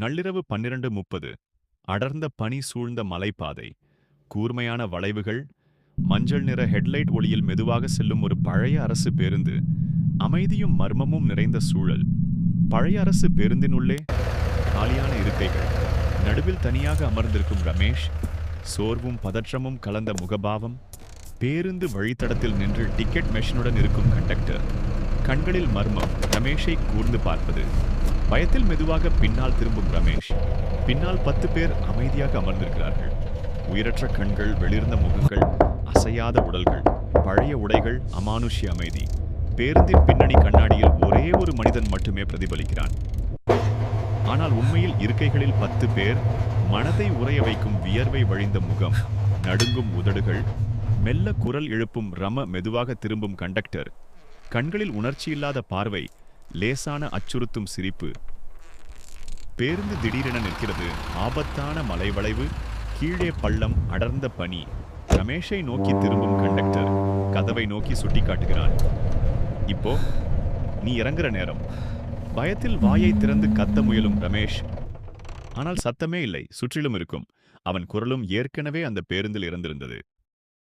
நள்ளிரவு 12:30. அடர்ந்த பனி சூழ்ந்த மலைப்பாதை, கூர்மையான வளைவுகள், மஞ்சள் நிற ஹெட்லைட் ஒளியில் மெதுவாக செல்லும் ஒரு பழைய அரசு பேருந்து. அமைதியும் மர்மமும் நிறைந்த சூழல். பழைய அரசு பேருந்தினுள்ளே காலியான இருக்கைகள். நடுவில் தனியாக அமர்ந்திருக்கும் ரமேஷ். சோர்வும் பதற்றமும் கலந்த முகபாவம். பேருந்து வழித்தடத்தில் நின்று டிக்கெட் மெஷினுடன் இருக்கும் கண்டக்டர். கண்களில் மர்மம். ரமேஷை கூர்ந்து பார்ப்பது. பயத்தில் மெதுவாக பின்னால் திரும்பும் ரமேஷ். பின்னால் 10 பேர் அமைதியாக அமர்ந்திருக்கிறார்கள். உயிரற்ற கண்கள், வெளிர்ந்த முகங்கள், அசையாத உடல்கள், பழைய உடைகள், அமானுஷ்ய அமைதி. பேருந்தின் பின்னணி கண்ணாடியில் ஒரே ஒரு மனிதன் மட்டுமே பிரதிபலிக்கிறான். ஆனால் உண்மையில் இருக்கைகளில் 10 பேர். மனதை உறைய வைக்கும் வியர்வை வழிந்த முகம், நடுங்கும் உதடுகள், மெல்ல குரல் எழுப்பும் ரம. மெதுவாக திரும்பும் கண்டக்டர். கண்களில் உணர்ச்சியில்லாத பார்வை, லேசான அச்சுறுத்தும் சிரிப்பு. பேருந்து திடீரென நிற்கிறது. ஆபத்தான மலைவளைவு, கீழே பள்ளம், அடர்ந்த பனி. ரமேஷை நோக்கி திரும்பும் கண்டக்டர் கதவை நோக்கி சுட்டிக்காட்டுகிறான். இப்போ நீ இறங்குற நேரம். பயத்தில் வாயை திறந்து கத்த முயலும் ரமேஷ். ஆனால் சத்தமே இல்லை. சுற்றிலும் இருக்கும். அவன் குரலும் ஏற்கனவே அந்த பேருந்தில் இறந்திருந்தது.